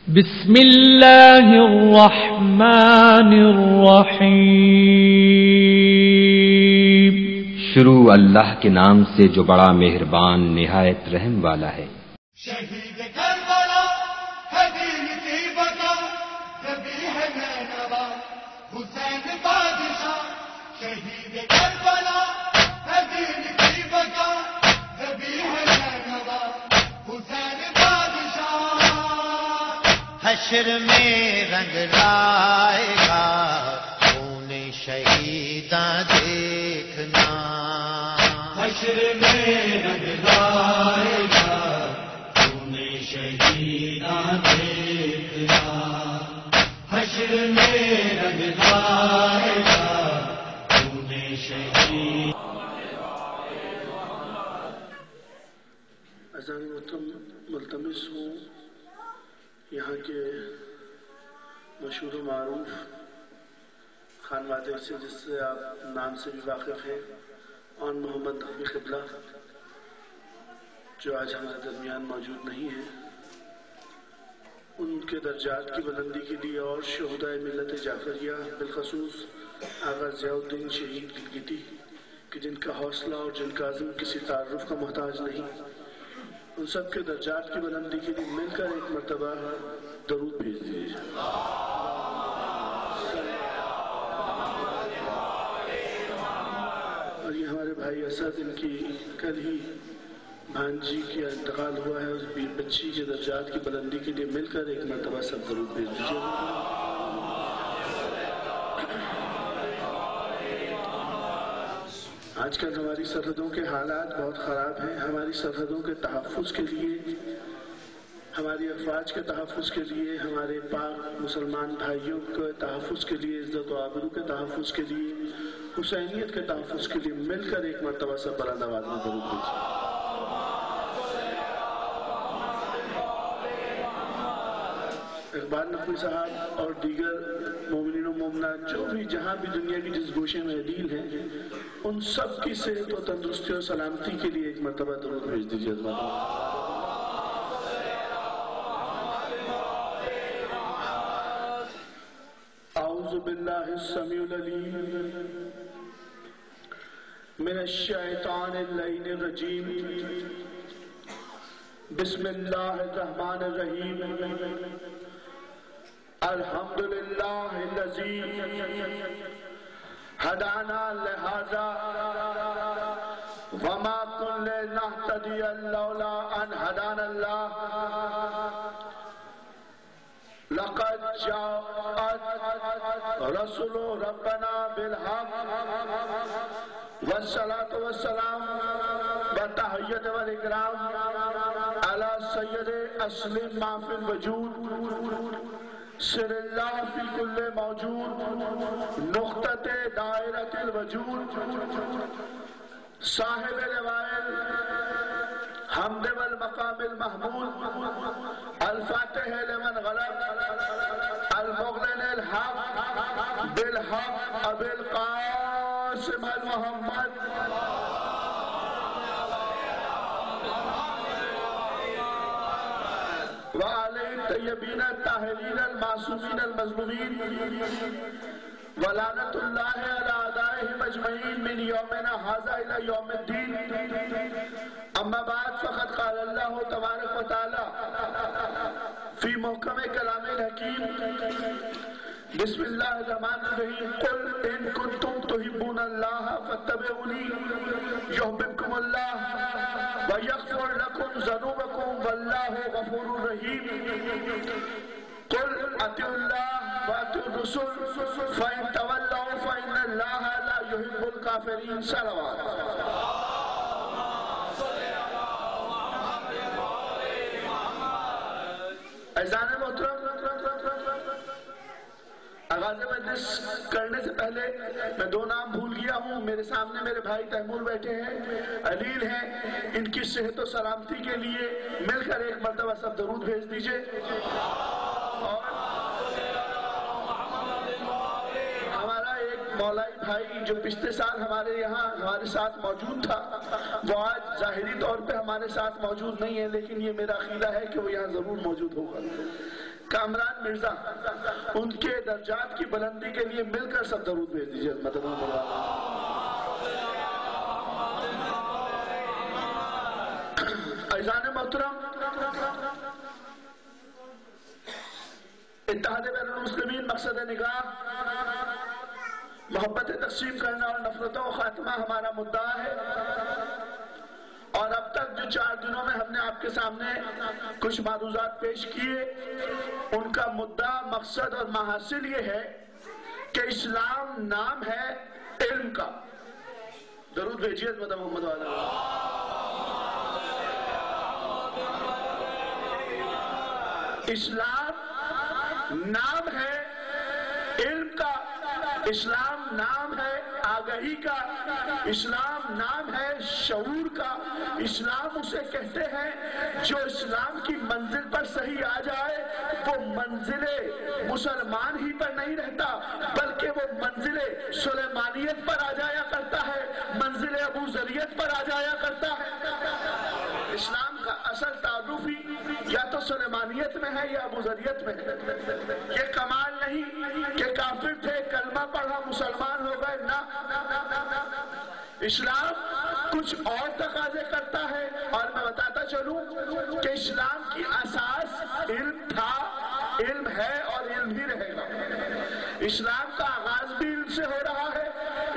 بسم اللہ الرحمن الرحیم۔ شروع اللہ کے نام سے جو بڑا مہربان نہایت رحم والا ہے۔ شہید کربلا ہے دین کی بقا، نبی ہے نینوا حسین بادشاہ۔ شہید کربلا ہے دین کی بقا، نبی ہے نینوا حسین بادشاہ۔ حشر میں رنگ لائے گا خون شہیداں دیکھنا، حشر میں رنگ لائے گا خون شہیداں دیکھنا، حشر میں رنگ لائے گا خون شہید۔ اذان محترم ملتمس ہوں یہاں کے مشہور و معروف خانوادے سے، جس سے آپ نام سے بھی واقف ہیں، آن محمد نقوی قبلہ، جو آج ہمارے درمیان موجود نہیں ہیں، ان کے درجات کی بلندی کے لیے اور شہدائے ملت جعفریہ بالخصوص آغا ضیاء الدین شہید گلگتی کہ جن کا حوصلہ اور جن کا عزم کسی تعارف کا محتاج نہیں، ان سب کے درجات کی بلندی کے لیے مل کر ایک مرتبہ درود بھیج دیجیے۔ اور یہ ہمارے بھائی اسد، ان کی کل ہی بھانجی کا انتقال ہوا ہے، اس بچی کے درجات کی بلندی کے لیے مل کر ایک مرتبہ سب درود بھیج دیجیے۔ آج کل ہماری سرحدوں کے حالات بہت خراب ہیں۔ ہماری سرحدوں کے تحفظ کے لیے، ہماری افواج کے تحفظ کے لیے، ہمارے پاک مسلمان بھائیوں کے تحفظ کے لیے، عزت و آبرو کے تحفظ کے لیے، حسینیت کے تحفظ کے لیے مل کر ایک مرتبہ سب بلند آواز میں درود بھیجیے۔ اقبال نقوی صاحب اور دیگر مومنین و مومنات جو بھی جہاں بھی دنیا کی جس گوشے میں عدیل ہیں، ان سب کی صحت و تندرستی اور سلامتی کے لیے ایک مرتبہ درود بھیج دیجیے۔ اعوذ باللہ السمیع العلیم من الشیطان اللعین الرجیم، بسم اللہ الرحمن الرحیم، الحمدللہ الذی ہدانا لہذا وما كنا نهتدي لولا ان هدانا الله، لقد جاءت رسول ربنا بالحق، والصلاة والسلام والتحیت والاکرام علی سید اصل ما فی الوجود، سر اللہ فی کل موجود، نقطۃ دائرۃ الوجود، صاحب لوائل حمد والمقام المحمود، الفاتح لمن غلب، المغلن الحق بالحق، ابی القاسم المحمد وآلہ الطیبین الطاہرین المعصومین المظلومین، ولعنت اللہ علی اعدائہم اجمعین من یومنا ھذا الی یوم الدین۔ اما بعد، فقد قال اللہ تبارک و تعالی فی محکم کلام الحکیم، بسم اللہ الرحمن الرحیم، قل ان کنتم تحبون اللہ فاتبعونی یحببکم اللہ ویغفر لکم ذنوبکم واللہ غفور رحیم۔ قل اطیعوا اللہ وَأَطِیعُوا الرَّسُولَ فَإِن تَوَلَّوْا فَإِنَّ اللَّهَ لَا يُحِبُّ الْكَافِرِينَ۔ صلوات۔ اذان محترم، آغاز مجلس کرنے سے پہلے میں دو نام بھول گیا ہوں۔ میرے سامنے میرے بھائی تیمور بیٹھے ہیں، علیل ہیں، ان کی صحت و سلامتی کے لیے مل کر ایک مرتبہ سب درود بھیج دیجئے۔ اور ہمارا ایک مولائی بھائی جو پچھلے سال ہمارے یہاں ہمارے ساتھ موجود تھا، وہ آج ظاہری طور پہ ہمارے ساتھ موجود نہیں ہے، لیکن یہ میرا عقیدہ ہے کہ وہ یہاں ضرور موجود ہوگا۔ کامران مرزا، ان کے درجات کی بلندی کے لیے مل کر سب درود بھیج دیجیے. عزیزان محترم، اتحاد بین المسلمین مقصد نگاہ، محبت تقسیم کرنا اور نفرتوں کا خاتمہ ہمارا مدعا ہے. اور اب تک جو 4 دنوں میں ہم نے آپ کے سامنے کچھ معروضات پیش کیے، ان کا مدعا، مقصد اور محاصل یہ ہے کہ اسلام نام ہے علم کا. درود بھیجیے محمد والا. اسلام نام ہے علم کا، اسلام نام ہے آگہی کا، اسلام نام ہے شعور کا. اسلام اسے کہتے ہیں جو اسلام کی منزل پر صحیح آ جائے وہ منزل مسلمان ہی پر نہیں رہتا بلکہ وہ منزل سلیمانیت پر آ جایا کرتا ہے، منزل ابو ذریت پر آ جایا کرتا ہے. اسلام کا اصل تعارف ہی یا تو سلیمانیت میں ہے یا ابو ذریت میں ہے. یہ کمال نہیں کہ کافر تھے کلمہ پڑھا مسلمان ہو گئے، نہ. اسلام کچھ اور تقاضے کرتا ہے، اور میں بتاتا چلوں کہ اسلام کی اساس علم تھا، علم ہے اور علم ہی رہے گا. اسلام کا آغاز بھی علم سے ہو رہا ہے،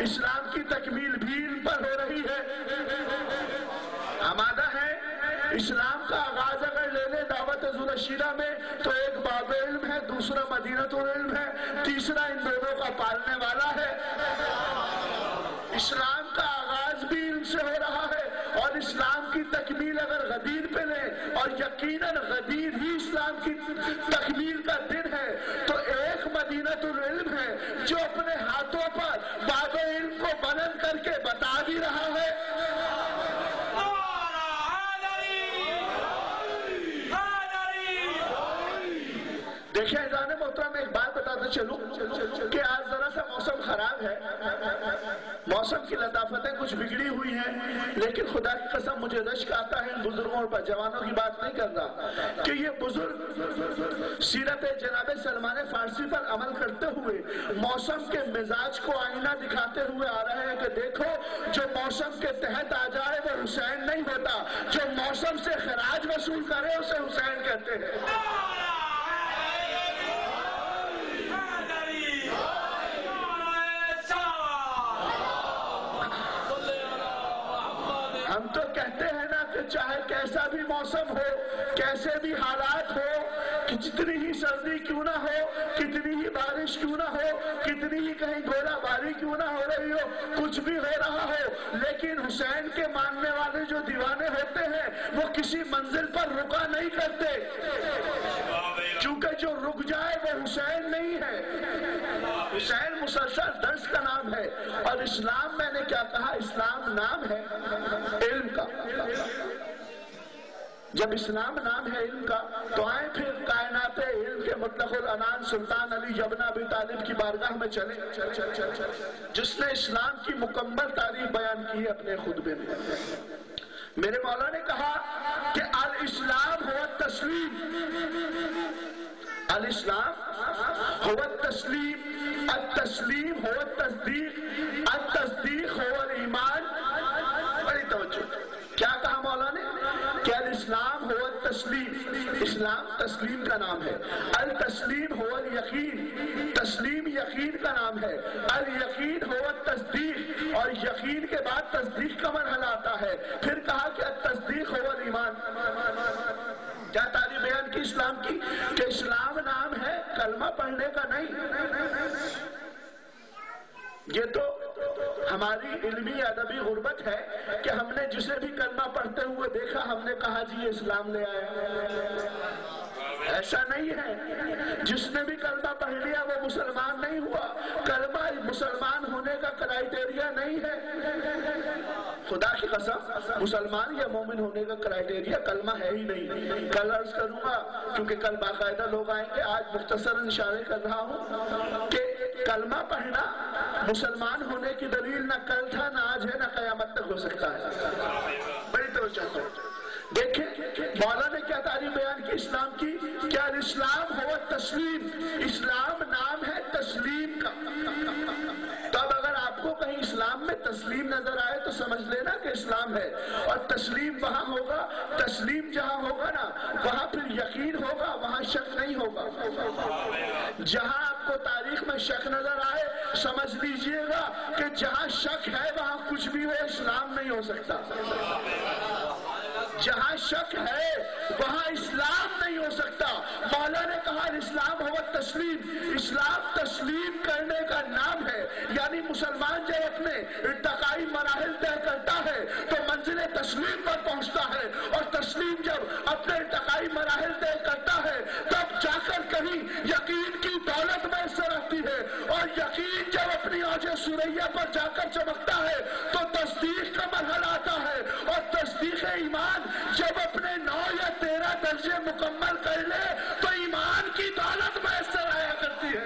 اسلام کی تکمیل بھی علم پر ہو رہی ہے. آمادہ ہے. اسلام کا آغاز اگر لے لے دعوت حضور شیرہ میں تو ایک باب علم ہے، دوسرا مدینۃ العلم ہے، تیسرا ان دونوں کا پالنے والا ہے. اسلام کا آغاز بھی علم سے ہو رہا ہے اور اسلام کی تکمیل اگر غدیر پہ لیں، اور یقیناً غدیر ہی اسلام کی تکمیل کا دن ہے، تو ایک مدینۃ العلم ہے جو اپنے ہاتھوں پر باب علم کو بلند کر کے بتا بھی رہا ہے. دیکھیں عزیزان محترم، ایک بات بتاتے چلوں کہ آج ذرا سا موسم خراب ہے، موسم کی لطافتیں کچھ بگڑی ہوئی ہیں، لیکن خدا کی قسم مجھے رشک آتا ہے ان بزرگوں اور جوانوں کی بات نہیں کر رہا کہ یہ بزرگ سیرت جناب سلمان فارسی پر عمل کرتے ہوئے موسم کے مزاج کو آئینہ دکھاتے ہوئے آ رہے ہیں کہ دیکھو جو موسم کے تحت آ جائے وہ حسین نہیں ہوتا، جو موسم سے خراج وصول کرے اسے حسین کہتے ہیں. ہم تو کہتے ہیں نا کہ چاہے کیسا بھی موسم ہو، کیسے بھی حالات ہو، کتنی ہی سردی کیوں نہ ہو، کتنی ہی بارش کیوں نہ ہو، کتنی ہی کہیں گولہ باری کیوں نہ ہو رہی ہو، کچھ بھی ہو رہا ہو، لیکن حسین کے ماننے والے جو دیوانے ہوتے ہیں وہ کسی منزل پر رکا نہیں کرتے، کیونکہ جو رک جائے وہ حسین نہیں ہے. حسین مسلسل درس کا نام ہے. اور اسلام، میں نے کیا کہا، اسلام نام ہے علم کا. جب اسلام نام ہے علم کا تو آئیں پھر کائنات علم کے مطلق العنان سلطان علی ابن ابی طالب کی بارگاہ میں چلیں، جس نے اسلام کی مکمل تعریف بیان کی ہے اپنے خطبے میں. میرے مولا نے کہا کہ الاسلام هو التسلیم، الاسلام هو التسلیم، التسلیم هو التصدیق، التصدیق هو الایمان. بڑی توجہ. کیا کہا مولا نے کہ الاسلام هو التسلیم، اسلام تسلیم کا نام ہے. التسلیم هو الیقین، تسلیم یقین کا نام ہے. الیقین هو التصدیق، اور یقین کے بعد تصدیق کا مرحلہ آتا ہے. پھر کہا کہ التصدیق هو الایمان. کیا تعریف بیان کی اسلام کی کہ اسلام نام ہے کلمہ پڑھنے کا نہیں. یہ تو ہماری علمی ادبی غربت ہے کہ ہم نے جسے بھی کلمہ پڑھتے ہوئے دیکھا ہم نے کہا جی یہ اسلام لے آئے. ایسا نہیں ہے. جس نے بھی کلمہ پڑھ لیا وہ مسلمان نہیں ہوا. کلمہ مسلمان ہونے کا کرائیٹیریا نہیں ہے. خدا کی قسم مسلمان یا مومن ہونے کا کرائیٹیریا کلمہ ہے ہی نہیں. کل عرض کروں گا کیونکہ کل باقاعدہ لوگ آئیں گے، آج مختصر اشارے کر رہا ہوں کہ کلمہ پڑھنا مسلمان ہونے کی دلیل نہ کل تھا، نہ آج ہے، نہ قیامت تک ہو سکتا ہے. بڑی توجہ. دیکھیں مولا نے کیا تاریخ بیان کی اسلام کی، کیا اسلام ہوا تسلیم، اسلام نام ہے تسلیم کا۔ تو اب اگر آپ کو کہیں اسلام میں تسلیم نظر آئے تو سمجھ لینا کہ اسلام ہے، اور تسلیم وہاں ہوگا، تسلیم جہاں ہوگا نا وہاں پھر یقین ہوگا، وہاں شک نہیں ہوگا۔ جہاں آپ کو تاریخ میں شک نظر آئے سمجھ لیجئے گا کہ جہاں شک ہے وہاں کچھ بھی ہو اسلام نہیں ہو سکتا۔ جہاں شک ہے وہاں اسلام نہیں ہو سکتا۔ مولا نے کہا اسلام ہوا تسلیم، اسلام تسلیم کرنے کا نام ہے، یعنی مسلمان جب اپنے ارتقائی مراحل طے کرتا ہے تو منزل تسلیم پر پہنچتا ہے، اور تسلیم جب اپنے ارتقائی مراحل طے کرتا ہے تب جا کر کہیں یقین کی دولت میسر آتی ہے، اور یقین جب اپنی اوج ثریا پر جا کر چمکتا ہے تو تصدیق کا مرحلہ آتا ہے، اور تصدیق ایمان جب اپنے 9 یا 13 درجے مکمل کر لے تو ایمان کی دولت میسر آیا کرتی ہے۔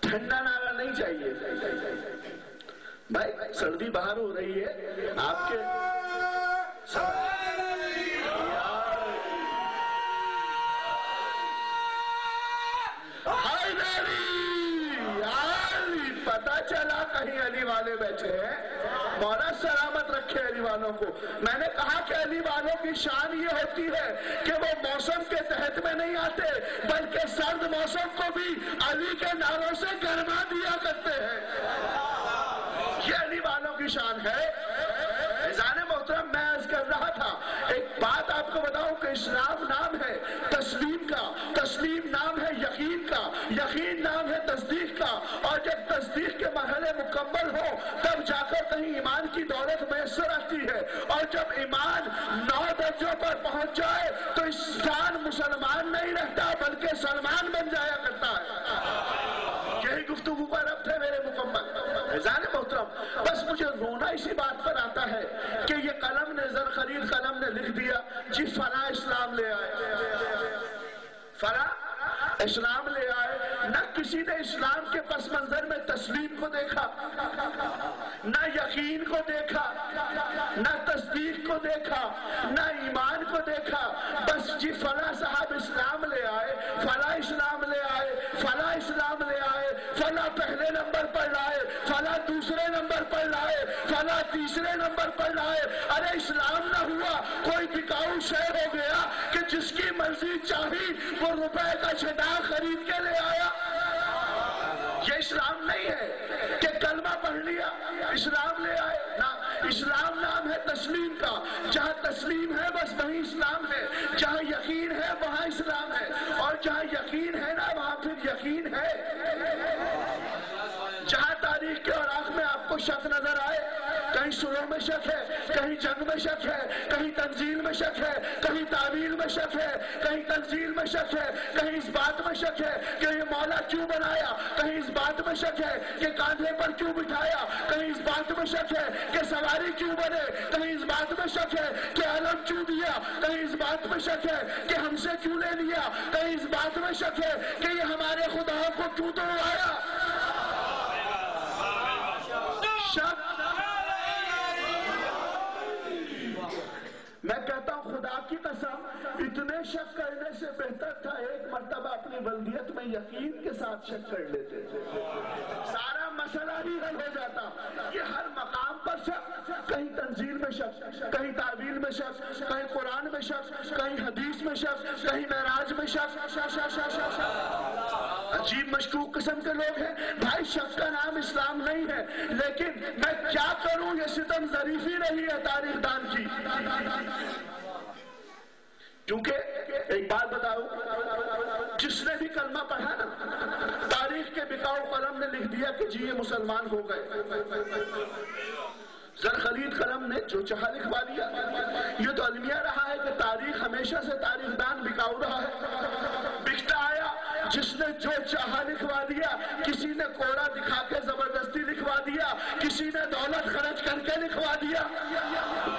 ٹھنڈا نعرہ نہیں چاہیے بھائی، سردی باہر ہو رہی ہے آپ کے پتا چلا کہیں علی والے بیٹھے ہیں، مولا سلامت رکھے علی والوں کو۔ میں نے کہا کہ علی والوں کی شان یہ ہوتی ہے کہ وہ موسم کے تحت میں نہیں آتے بلکہ سرد موسم کو بھی علی کے نعروں سے گرما دیا کرتے ہیں، یہ علی والوں کی شان ہے۔ عزیزان محترم، میں عرض کر رہا تھا ایک بات آپ کو بتاؤں کہ اسلام نام ہے تسلیم کا، تسلیم نام ہے یقین کا، یقین نام ہے تصدیق کا، اور جب تصدیق کے مرحلے مکمل ہو تب جا کر کہیں ایمان کی دولت میسر آتی ہے، اور جب ایمان 9 درجوں پر پہنچ جائے تو انسان مسلمان نہیں رہتا بلکہ سلمان بن جایا کرتا ہے۔ یہی گفتگو کا ربط ہے میرے مکمل عزیزان محترم۔ بس مجھے رونا اسی بات پر آتا ہے کہ یہ قلم نے زر خرید قلم نے لکھ دیا جی فلاں اسلام لے آئے، فلاں اسلام لے آئے، نہ کسی نے اسلام کے پس منظر میں تسلیم کو دیکھا، نہ یقین کو دیکھا، نہ تصدیق کو دیکھا، نہ ایمان کو دیکھا، بس جی فلاں صاحب اسلام لے آئے، فلاں اسلام لے آئے، فلاں اسلام لے آئے، فلاں پہلے نمبر پر لائے، فلاں دوسرے نمبر پر لائے، فلاں تیسرے نمبر پر لائے۔ ارے اسلام نہ ہوا، کوئی بکاؤ شے ہو گیا کہ جس کی مرضی چاہی وہ روپے کا چھٹا خرید کے لے آیا۔ یہ اسلام نہیں ہے کہ کلمہ پڑھ لیا اسلام لے آئے، نہ، اسلام نام ہے تسلیم کا۔ جہاں تسلیم ہے بس وہیں اسلام ہے، جہاں یقین ہے وہاں اسلام ہے، اور جہاں یقین ہے نا وہاں پھر یقین ہے۔ جہاں تاریخ کے اوراق میں آپ کو شک نظر آئے، کہیں شروع میں شک ہے، کہیں جنگ میں شک ہے، کہیں تنزیل میں شک ہے، کہیں تعویل میں شک ہے، کہیں تنزیل میں شک ہے، کہیں اس بات میں شک ہے کہ یہ مولا کیوں بنایا، کہیں اس بات میں شک ہے کہ کاندھے پر کیوں بٹھایا، کہیں اس بات میں شک ہے کہ سواری کیوں بنے، کہیں اس بات میں شک ہے کہ علم کیوں دیا، کہیں اس بات میں شک ہے کہ ہم سے کیوں لے لیا، کہیں اس بات میں شک ہے کہ یہ ہمارے خداؤں کو کیوں توڑوایا۔ شک، میں کہتا ہوں خدا کی قسم اتنے شک کرنے سے بہتر تھا ایک مرتبہ اپنی ولدیت میں یقین کے ساتھ شک کر لیتے، سارا مسئلہ ہی حل ہو جاتا۔ یہ ہر مقام پر شک، کہیں تنزیل میں شک، کہیں تعویل میں شک، کہیں قرآن میں شک، کہیں حدیث میں شک، کہیں معراج میں شک۔ عجیب مشکوک قسم کے لوگ ہیں بھائی۔ شک کا نام اسلام نہیں ہے، لیکن میں کیا کروں یہ ستم ظریفی رہی ہے تاریخ دان کی۔ کیونکہ ایک بات بتاؤ، جس نے بھی کلمہ پڑھا نا تاریخ کے بکاؤ قلم نے لکھ دیا کہ جی یہ مسلمان ہو گئے۔ زر خرید قلم نے جو چاہا لکھوا دیا۔ یہ تو المیہ رہا ہے کہ تاریخ ہمیشہ سے تاریخ دان بکاؤ رہا ہے، بکتا آیا، جس نے جو چاہا لکھوا دیا۔ کسی نے کوڑا دکھا کے زبردستی زبردستی لکھوا دیا، کسی نے دولت خرچ کر کے لکھوا دیا،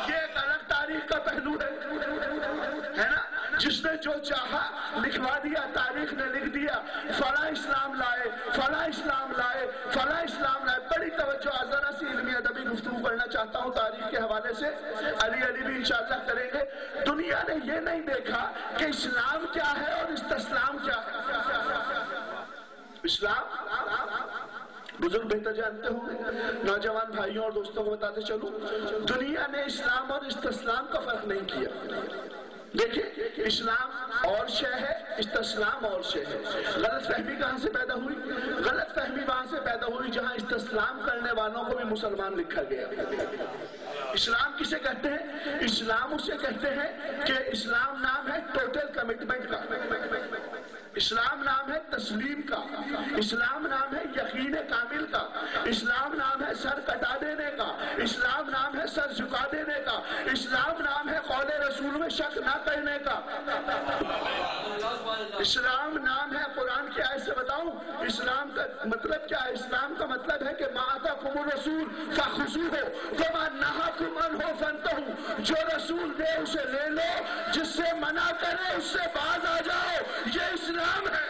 یہ ایک الگ تاریخ کا پہلو ہے نا؟ جس نے جو چاہا لکھوا دیا، تاریخ نے لکھ دیا فلاں اسلام لائے، فلاں اسلام لائے، فلاں اسلام لائے۔ بڑی توجہ، ذرا سی علمی ادبی گفتگو کرنا چاہتا ہوں تاریخ کے حوالے سے، علی بھی انشاءاللہ کریں گے۔ دنیا نے یہ نہیں دیکھا کہ اسلام کیا ہے اور استسلام کیا ہے۔ اسلام بزرگ بہتر جانتے ہوں گے، نوجوان بھائیوں اور دوستوں کو بتاتے چلوں، دنیا نے اسلام اور استسلام کا فرق نہیں کیا۔ دیکھیں، اسلام اور شے ہے، استسلام اور شے ہے۔ غلط فہمی کہاں سے پیدا ہوئی؟ غلط فہمی وہاں سے پیدا ہوئی جہاں استسلام کرنے والوں کو بھی مسلمان لکھا گیا۔ اسلام کسے کہتے ہیں؟ اسلام اسے کہتے ہیں کہ اسلام نام ہے ٹوٹل کمٹمنٹ کا، اسلام نام ہے تسلیم کا، اسلام نام ہے یقین کامل کا، اسلام نام ہے سر کٹا دینے کا، اسلام نام ہے سر جھکا دینے کا، اسلام نام ہے قول رسول میں شک نہ کرنے کا، اسلام نام ہے قرآن کی آیت سے بتاؤں اسلام کا مطلب کیا ہے؟ اسلام کا مطلب ہے کہ ما آتاکم الرسول فخذوہ وما نہاکم عنہ فانتہوا، جو رسول دے اسے لے لو، جس سے منع کرے اس سے باز آ جاؤ، یہ اسلام ہے۔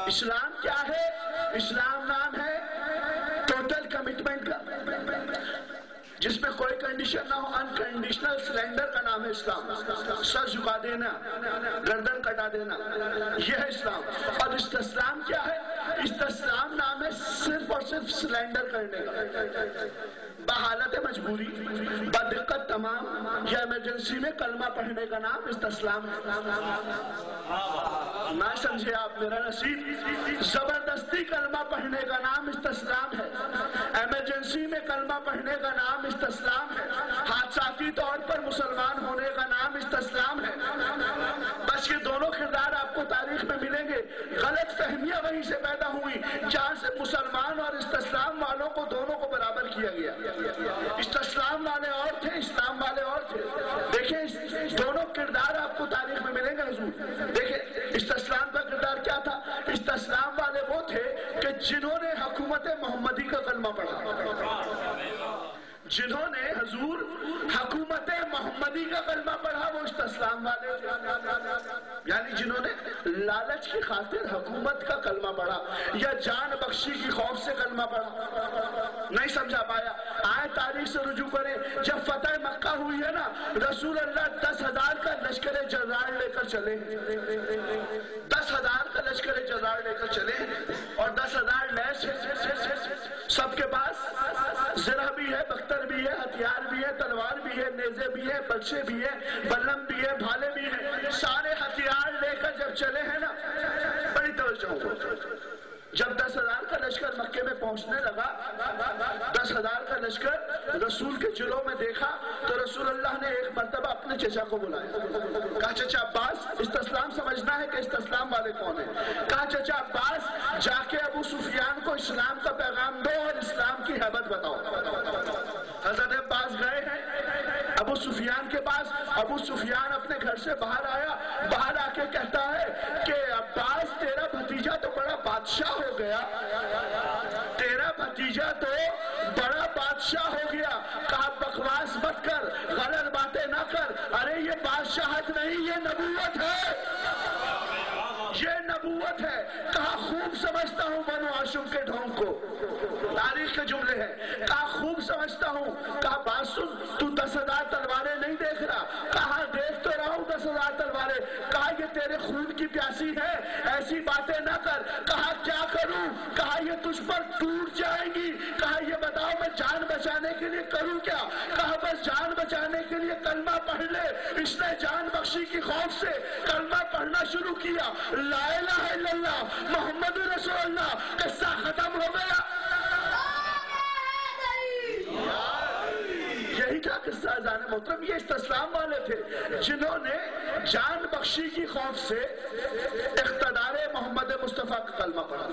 اسلام کیا ہے؟ اسلام نام ہے ٹوٹل کمٹمنٹ کا، جس میں کوئی کنڈیشن نہ ہو، انکنڈیشنل سلینڈر کا نام ہے اسلام۔ سر جھکا دینا، گردن کٹا دینا، یہ ہے اسلام۔ اور استسلام کیا ہے؟ استسلام نام ہے صرف اور صرف سلینڈر کرنے کا، بحالت مجبوری، بدقت تمام یا ایمرجنسی میں کلمہ پڑھنے کا نام استسلام ہے۔ نہ سمجھے آپ میرا نصیب، زبردستی کلمہ پڑھنے کا نام استسلام ہے، ایمرجنسی میں کلمہ پڑھنے کا نام استسلام ہے، حادثاتی طور پر مسلمان ہونے کا نام استسلام ہے۔ بس یہ دونوں کردار آپ کو تاریخ میں ملیں گے۔ غلط فہمیاں وہیں سے پیدا ہوئی جہاں سے مسلمان اور استسلام والوں کو دونوں کو برابر کیا گیا۔ استسلام والے اور تھے، اسلام والے اور تھے۔ دیکھیں دونوں کردار آپ کو تاریخ میں ملیں گے حضور۔ دیکھیں استسلام کا کردار کیا تھا؟ استسلام والے وہ تھے کہ جنہوں نے حکومت محمدی کا کلمہ پڑھا، جنہوں نے حضور حکومت محمدی کا کلمہ پڑھا وہ استسلام والے، یعنی جنہوں نے لالچ کی خاطر حکومت کا کلمہ پڑھا یا جان بخشی کی خوف سے کلمہ پڑھا۔ نہیں سمجھا پایا؟ آئے تاریخ سے رجوع کریں، جب فتح مکہ ہوئی ہے نا، رسول اللہ 10,000 کا لشکر جرار لے کر چلے، 10,000 کا لشکر جرار لے کر چلے، اور 10,000 لیس، سب کے پاس زرہ بھی ہے، بختر بھی ہے، ہتھیار بھی ہے، تلوار بھی ہے، نیزے بھی ہے، بلشے بھی ہے، بلم بھی ہے، بھالے بھی ہیں، سارے ہتھیار لے کر جب چلے ہیں نا، بڑی توجہ ہو، جب 10,000 کا لشکر مکے میں پہنچنے لگا، 10,000 کا لشکر رسول کے جلوں میں دیکھا تو رسول اللہ نے ایک مرتبہ اپنے چچا کو بلایا، کہا چچا عباس، استسلام سمجھنا ہے کہ استسلام والے کون ہیں؟ کہا چچا عباس جا کے ابو سفیان کو اسلام کا پیغام دو اور اسلام کی ہیبت بتاؤ۔ حضرت عباس گئے ہیں ابو سفیان کے پاس، ابو سفیان اپنے گھر سے باہر آیا، باہر آ کے کہتا ہے کہ عباس تیرا بھتیجا تو بڑا بادشاہ ہو گیا، تیرا بھتیجا تو بڑا بادشاہ ہو گیا۔ کہا بکواس مت کر، غلط باتیں نہ کر، ارے یہ بادشاہت نہیں، یہ نبوت ہے، یہ نبوت ہے۔ کہا خوب سمجھتا ہوں بنو ہاشم کے ڈھونگ کو، تاریخ کے جملے ہیں، کہا خوب سمجھتا ہوں۔ کہا بات سن، تو 10,000 تلواریں نہیں دیکھ رہا؟ کہا دیکھ تو رہا ہوں 10,000 تلواریں۔ کہا یہ تیرے خون کی پیاسی ہے، ایسی باتیں نہ کر۔ کہا کیا کروں؟ کہا یہ تجھ پر ٹوٹ جائیں گی۔ کہا یہ بتاؤ میں جان بچانے کے لیے کروں کیا؟ کہا بس جان بچانے کے لیے کلمہ پڑھ لے۔ اس نے جان بخشی کی خوف سے کلمہ پڑھنا شروع کیا، لا الہ الا اللہ محمد رسول اللہ، قصہ ختم ہو گیا۔ یہی تھا قصہ اذان محترم۔ یہ استسلام والے تھے جنہوں نے جان بخشی کی خوف سے اقتدار محمد مصطفیٰ کا کلمہ پڑھا،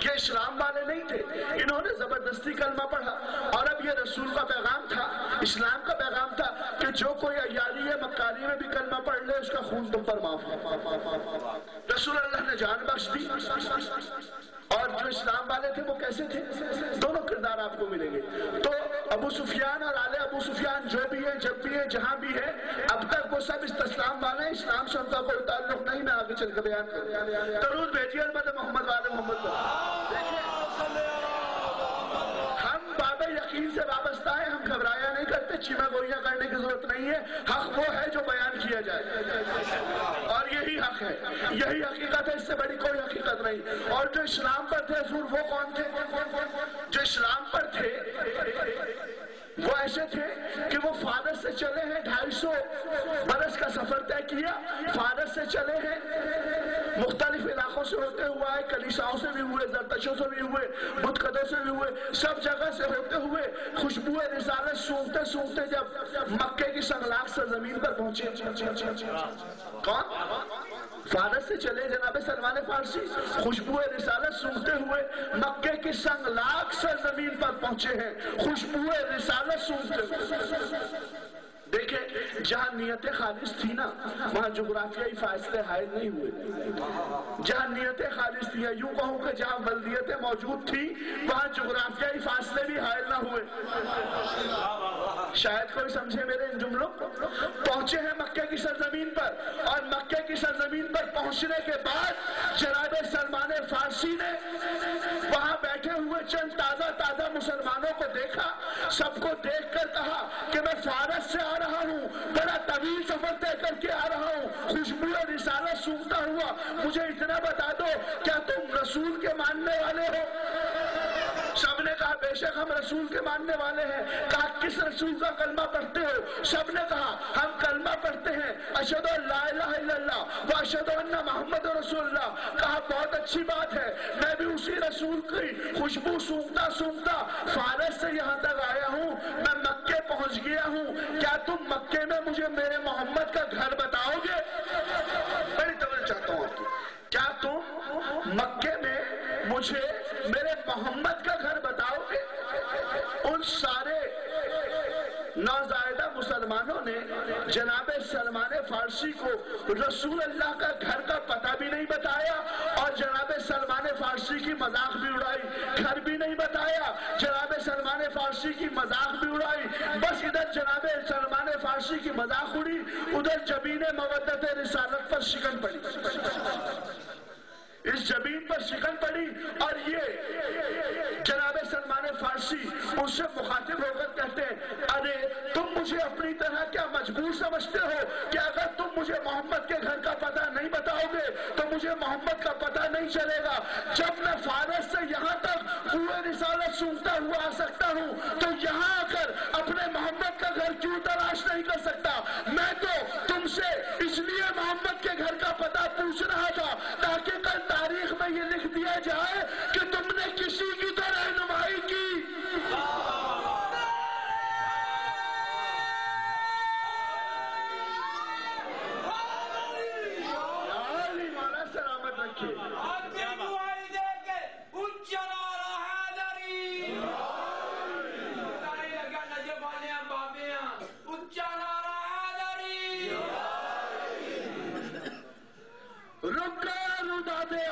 یہ اسلام والے نہیں تھے۔ انہوں نے زبردستی کلمہ پڑھا، اور اب یہ رسول کا پیغام تھا، اسلام کا پیغام تھا کہ جو کوئی عیاری مکاری میں بھی کلمہ پڑھ لے اس کا خون تم پر معاف ہے۔ رسول اللہ نے جان بخش دی۔ اور جو اسلام والے تھے وہ کیسے تھے؟ دونوں کردار آپ کو ملیں گے۔ تو ابو سفیان اور آل ابو سفیان جو بھی ہے، جب بھی ہے، جہاں بھی ہے، اب تک وہ سب اسلام والے ہیں، اسلام سے ان کا کوئی تعلق نہیں۔ میں آگے چل کے بیان کروں۔ درود بھیجیے البتہ محمد والے محمد پر۔ ہم باب یقین سے وابستہ ہیں، ہم گھبرایا نہیں کرتے، چیما گوئیاں کرنے کی ضرورت نہیں ہے۔ حق وہ ہے جو بیان کیا جائے، اور یہی حق ہے، یہی حقیقت ہے، اس سے بڑی کوئی حقیقت نہیں۔ اور جو اسلام پر تھے حضور وہ کون تھے؟ جو اسلام پر تھے وہ ایسے تھے کہ وہ فارس سے چلے ہیں، 250 برس کا سفر طے کیا، فارس سے چلے ہیں، مختلف علاقوں سے ہوتے ہوئے آئے، کلیساؤں سے بھی ہوئے، زرتشتوں سے بھی ہوئے، بت قدوں سے بھی ہوئے، سب جگہ سے ہوتے ہوئے خوشبو رسالت سونگتے سونگتے جب مکے کی سنگلاخ سرزمین پر پہنچے۔ کون؟ فارس سے چلے جناب سلمان فارسی، خوشبو رسالت سونگتے ہوئے مکے کی سنگلاخ سرزمین پر پہنچے ہیں، خوشبو رسالت سونگتے ہوئے۔ دیکھیں جہاں نیت خالص تھی نا وہاں جغرافیائی فاصلے حائل نہیں ہوئے۔ جہاں نیت خالص تھی، یوں کہوں کہ جہاں بلدیتیں موجود تھی وہاں جغرافیائی فاصلے بھی حائل نہ ہوئے۔ شاید کوئی سمجھے میرے ان جملوں کو۔ پہنچے ہیں مکے کی سرزمین پر، اور مکے کی سرزمین پر پہنچنے کے بعد جناب سلمان فارسی نے وہاں بیٹھے ہوئے چند تازہ تازہ مسلمانوں کو دیکھا، سب کو دیکھ کر کہا کہ میں فارس سے آ رہا ہوں، بڑا طویل سفر طے کر کے آ رہا ہوں، خوشبو رسالت سونگتا ہوا، مجھے اتنا بتا دو کیا تم رسول کے ماننے والے ہو؟ سب نے کہا بے شک ہم رسول کے ماننے والے ہیں۔ کہا کس رسول کا کلمہ پڑھتے ہو؟ سب نے کہا ہم کلمہ پڑھتے ہیں، اشہد ان لا الہ الا اللہ و اشہد ان محمد رسول اللہ۔ کہا بہت اچھی بات ہے، میں بھی اسی رسول کی خوشبو سونگتا سونگتا فارس سے یہاں تک آیا ہوں، میں مکے پہنچ گیا ہوں، کیا تم مکے میں مجھے میرے محمد کا گھر بتاؤ گے؟ بڑی توجہ چاہتا ہوں آپ کی، کیا تم مکے میں مجھے میرے محمد کا گھر بتاؤ گے؟ ان سارے نوزائیدہ مسلمانوں نے جناب سلمان فارسی کو رسول اللہ کا گھر کا پتہ بھی نہیں بتایا، اور جناب سلمان فارسی کی مذاق بھی اڑائی، گھر بھی نہیں بتایا، جناب سلمان فارسی کی مذاق بھی اڑائی۔ بس ادھر جناب سلمان فارسی کی مذاق اڑی، ادھر جبین مودت رسالت پر شکن پڑی، اس زمین پر شکن پڑی۔ اور یہ جناب سلمان فارسی اس سے مخاطب ہو کر کہتے ہیں ارے تم مجھے اپنی طرح کیا مجبور سمجھتے ہو کہ اگر تم مجھے محمد کے گھر کا پتہ نہیں بتاؤ گے تو مجھے محمد کا پتہ نہیں چلے گا؟ جب میں فارس سے یہاں تک پورے رسالت سونگتا ہوا آ سکتا ہوں تو یہاں آ کر اپنے محمد کا گھر کیوں تلاش نہیں کر سکتا؟ میں تو تم سے اس لیے محمد کے گھر کا پتہ پوچھ رہا تھا تاکہ کل تاریخ میں یہ لکھ دیا جائے کہ تم نے کسی کی تو رہنمائی کی۔ مولا سلامت رکھے۔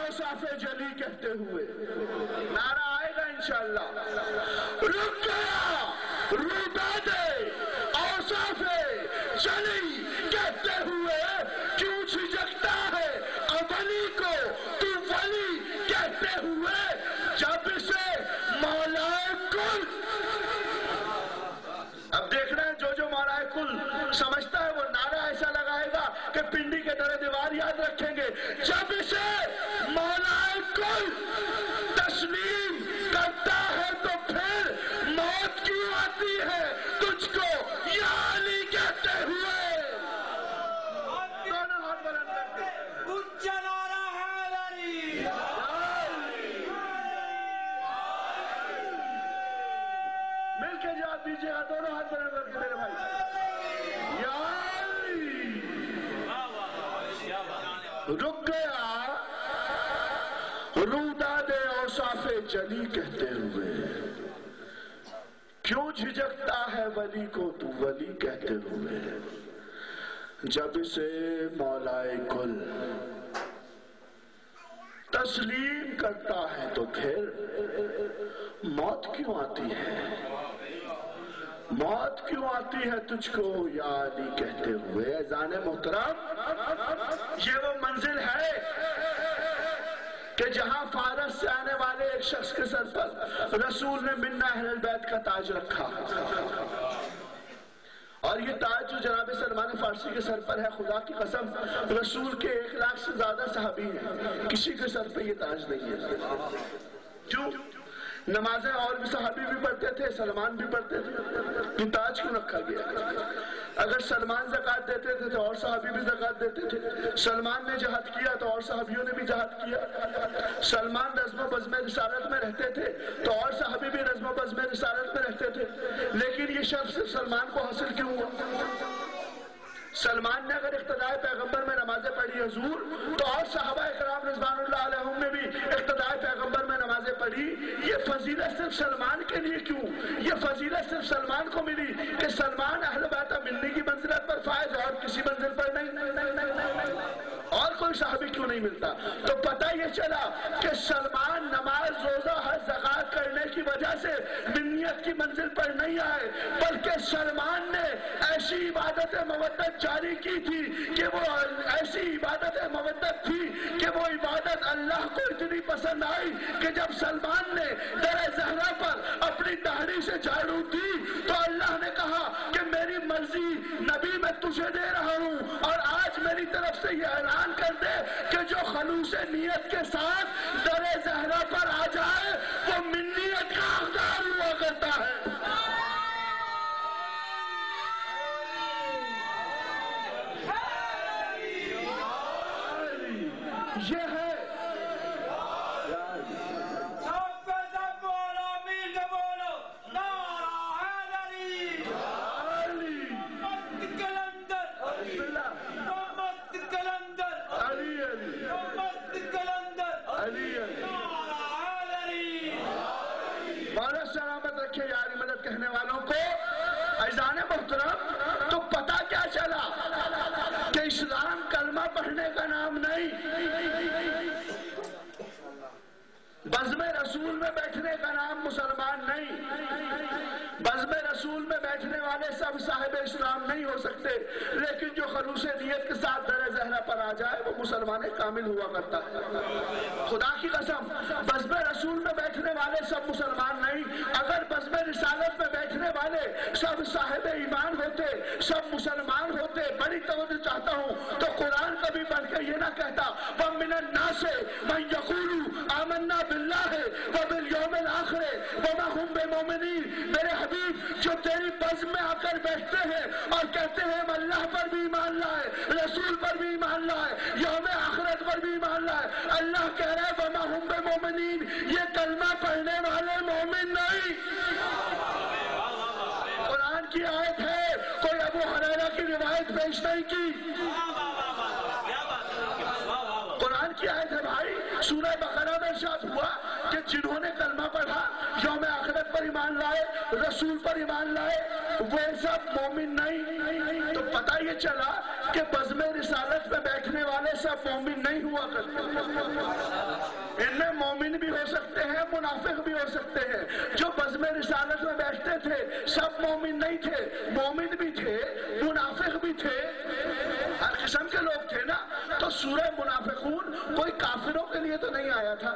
اوصاف جلی کہتے ہوئے نعرہ آئے گا انشاءاللہ۔ رک گیا روداد اوصاف جلی کہتے ہوئے، کیوں جھجکتا ہے اولی کو تو ولی کہتے ہوئے، جب سے مولا کل۔ اب دیکھنا ہے جو مولا کل سمجھتا ہے وہ نعرہ ایسا لگائے گا کہ پنڈی کے در دیوار یاد رکھیں گے۔ جب سے مولا کل تسلیم کرتا ہے تو پھر موت کیوں آتی ہے تجھ کو یا علی کہتے ہوئے؟ دونوں ہاتھ بلند کرتے مل کے جواب دیجیے گا، دونوں ہاتھ بلند کرتے میرے بھائی۔ یا علی رک گیا روداد اوصاف جلی کہتے ہوئے، کیوں جھجکتا ہے ولی کو تو ولی کہتے ہوئے، جب اسے مولائے کل تسلیم کرتا ہے تو پھر موت کیوں آتی ہے؟ موت کیوں آتی ہے تجھ کو یا علی کہتے ہوئے؟ اذان محترم، یہ وہ منزل ہے کہ جہاں فارس سے آنے والے ایک شخص کے سر پر رسول نے منا اہل البیت کا تاج رکھا، اور یہ تاج جو جناب سلمان فارسی کے سر پر ہے، خدا کی قسم رسول کے 1 لاکھ سے زیادہ صحابی ہیں، کسی کے سر پہ یہ تاج نہیں ہے۔ کیوں؟ نمازیں اور بھی صحابی بھی پڑھتے تھے، سلمان بھی پڑھتے تھے، یہ تاج کیوں رکھا گیا؟ اگر سلمان زکوٰۃ دیتے تھے تو اور صحابی بھی زکوٰۃ دیتے تھے، سلمان نے جہاد کیا تو اور صحابیوں نے بھی جہاد کیا، سلمان رزم و بزم رسالت میں رہتے تھے تو اور صحابی بھی رزم و بزم رسالت میں رہتے تھے، لیکن یہ شرف صرف سلمان کو حاصل کیوں ہوا؟ سلمان نے اگر اقتداء پیغمبر میں نمازیں پڑھی حضور، تو اور صحابہ کرام رضوان اللہ علیہم نے بھی اقتداء پیغمبر میں نمازیں پڑھی۔ یہ فضیلت صرف سلمان کے لیے کیوں؟ یہ فضیلت صرف سلمان کو ملی کہ سلمان اہل بیت ملنے کی منزلت پر فائز اور کسی منزل پر نہیں، اور کوئی صحابی کیوں نہیں ملتا؟ تو پتہ یہ چلا کہ سلمان نماز، روزہ، حج، زکوٰۃ کرنے کی وجہ سے منیت کی منزل پر نہیں آئے، بلکہ سلمان نے ایسی عبادت مودت جاری کی تھی کہ وہ ایسی عبادت مودت تھی کہ وہ عبادت اللہ کو اتنی پسند آئی کہ جب سلمان نے در زہرا پر اپنی داڑھی سے جھاڑو دی تو اللہ نے کہا کہ میری مرضی نبی میں تجھے دے رہا ہوں، اور آج میری طرف سے یہ اعلان کر دے کہ جو خلوص نیت کے ساتھ در زہرا پر آ جائے وہ منیت کا حقدار ہوا کرتا ہے۔ یہ ہے مولا سلامت رکھے یاری مدد کہنے والوں کو۔ اذان محترم، تو پتہ کیا چلا کہ اسلام کلمہ پڑھنے کا نام نہیں، بزم رسول میں بیٹھنے کا نام مسلمان نہیں، بزم رسول میں بیٹھنے والے سب صاحب اسلام نہیں ہو سکتے، لیکن جو خلوص نیت کے ساتھ در زہرا پر آ جائے وہ مسلمان کامل ہوا کرتا ہے۔ خدا کی قسم بزم رسول میں بیٹھنے والے سب مسلمان نہیں، اگر بزم رسالت میں بیٹھنے والے سب صاحب ایمان ہوتے، سب مسلمان ہوتے، بڑی توجہ چاہتا ہوں تو قرآن کبھی پڑھ کے یہ نہ کہتا وَمِنَ النَّاسِ مَن يَقُولُ آمَنَّا بِاللَّهِ وَبِالْيَوْمِ الْآخِرِ وَمَا هُمْ بِمُؤْمِنِينَ۔ میرے حبیب جو تیری بزم میں آ کر بیٹھتے ہیں اور کہتے ہیں ہم اللہ پر بھی ایمان لائے، رسول پر بھی ایمان لائے، یوم آخرت پر بھی ایمان لائے، اللہ کہہ رہے وَمَا هُمْ بِمُؤْمِنِينَ، یہ کلمہ پڑھنے والے مومن نہیں۔ قرآن کی آیت ہے، کوئی ابو ہریرہ کی روایت پیش نہیں کی، قرآن کی آیت ہے بھائی۔ سورہ بقرہ میں ارشاد ہوا کہ جنہوں نے کلمہ پڑھا، یوم آخرت پر ایمان لائے، رسول پر ایمان لائے، وہ سب مومن نہیں۔ تو پتہ یہ چلا کہ بزم رسالت میں بیٹھنے والے سب مومن نہیں ہوا کرتے، ان میں مومن بھی ہو سکتے ہیں، منافق بھی ہو سکتے ہیں۔ جو بزم رسالت میں بیٹھتے تھے سب مومن نہیں تھے، مومن بھی تھے، منافق بھی تھے، ہر قسم کے لوگ تھے نا۔ تو سورہ منافقون کوئی کافروں کے لیے تو نہیں آیا تھا،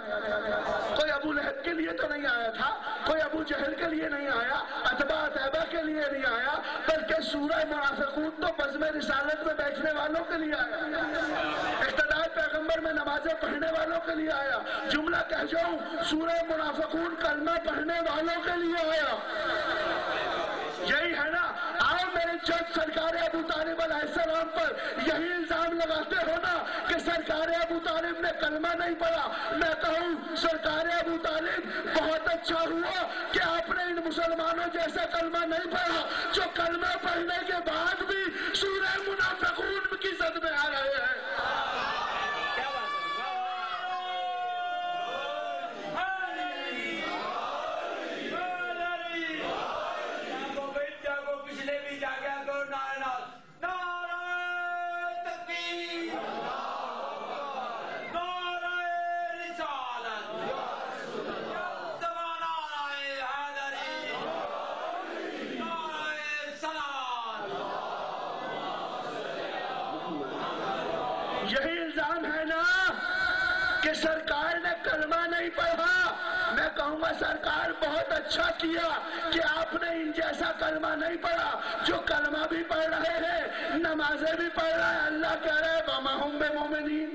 کوئی ابو لہب کے لیے تو نہیں آیا تھا، کوئی ابو جہل کے لیے نہیں آیا، اتباع طیبہ کے لیے نہیں آیا، بلکہ سورہ منافقون تو بزم رسالت میں بیٹھنے والوں کے لیے آیا، اقتداء پیغمبر میں نمازیں پڑھنے والوں کے لیے آیا۔ جملہ کہہ جاؤں، سورہ منافقون کلمہ پڑھنے والوں کے لیے آیا۔ یہی ہے نا، آؤ میرے جد سرکار ابو طالب علیہ السلام پر یہی الزام لگاتے ہو نا کہ سرکار ابو طالب نے کلمہ نہیں پڑھا۔ میں کہوں سرکار ابو طالب بہت اچھا ہوا کہ آپ نے ان مسلمانوں جیسا کلمہ نہیں پڑھا جو کلمہ پڑھنے کے بعد بھی سورہ منافقون کی زد میں آ رہے ہیں۔ سرکار نے کلمہ نہیں پڑھا، میں کہوں گا سرکار بہت اچھا کیا کہ آپ نے ان جیسا کلمہ نہیں پڑھا جو کلمہ بھی پڑھ رہے ہیں، نمازیں بھی پڑھ رہے ہیں، اللہ کہہ رہے ہیں وَمَا هُم بِمُؤْمِنِينَ،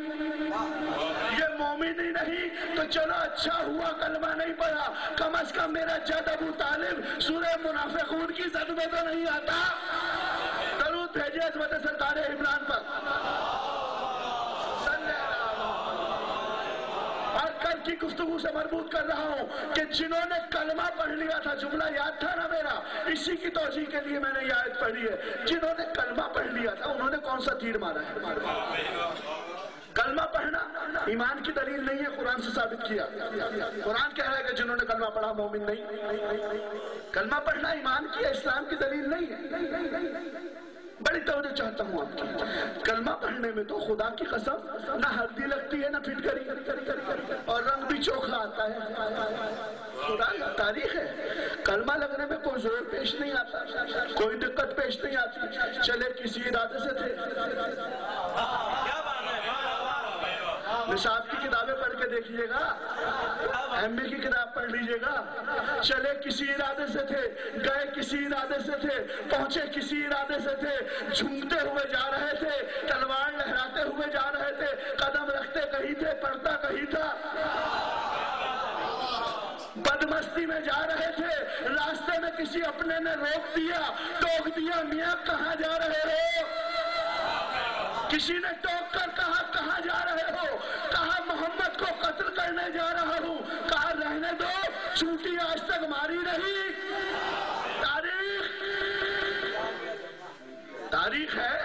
یہ مومن ہی نہیں تو چلو اچھا ہوا کلمہ نہیں پڑھا، کم از کم میرا جد ابو طالب سورہ منافقون کی زد میں تو نہیں آتا۔ درود بھیجے عظمت سرکار عمران پر۔ اور کل کی گفتگو سے مربوط کر رہا ہوں کہ جنہوں نے کلمہ پڑھ لیا تھا، جملہ یاد تھا نا میرا، اسی کی توجیہ کے لیے میں نے یہ آیت پڑھی ہے، جنہوں نے کلمہ پڑھ لیا تھا انہوں نے کون سا تیر مارا ہے؟ کلمہ پڑھنا ایمان کی دلیل نہیں ہے، قرآن سے ثابت کیا۔ قرآن کہہ رہا ہے کہ جنہوں نے کلمہ پڑھا مومن نہیں۔ کلمہ پڑھنا ایمان کی ہے، اسلام کی دلیل نہیں ہے۔ بڑی توجہ چاہتا ہوں آپ کی، کلمہ پڑھنے میں تو خدا کی قسم نہ ہلدی لگتی ہے نہ پھٹکری، اور رنگ بھی چوکھا آتا ہے۔ خدا کا تاریخ ہے، کلمہ لگنے میں کوئی زور پیش نہیں آتا، کوئی دقت پیش نہیں آتی، چلے کسی ارادے سے تھے۔ نصاب کی کتابیں پڑھ کے دیکھیے گا، ایم اے کی کتاب پڑھ لیجئے گا، چلے کسی ارادے سے تھے، گئے کسی ارادے سے تھے، پہنچے کسی ارادے سے تھے، جھومتے ہوئے جا رہے تھے، تلوار لہراتے ہوئے جا رہے تھے، قدم رکھتے کہیں تھے، پڑھتا کہیں تھا، بدمستی میں جا رہے تھے، راستے میں کسی اپنے نے روک دیا، ٹوک دیا، میاں کہاں جا رہے ہو؟ کسی نے ٹوک کر کہا کہاں جا رہے ہو؟ کہا محمد کو قتل کرنے جا رہا ہوں، کہا رہنے دو، چوٹی آج تک ماری نہیں۔ تاریخ ہے،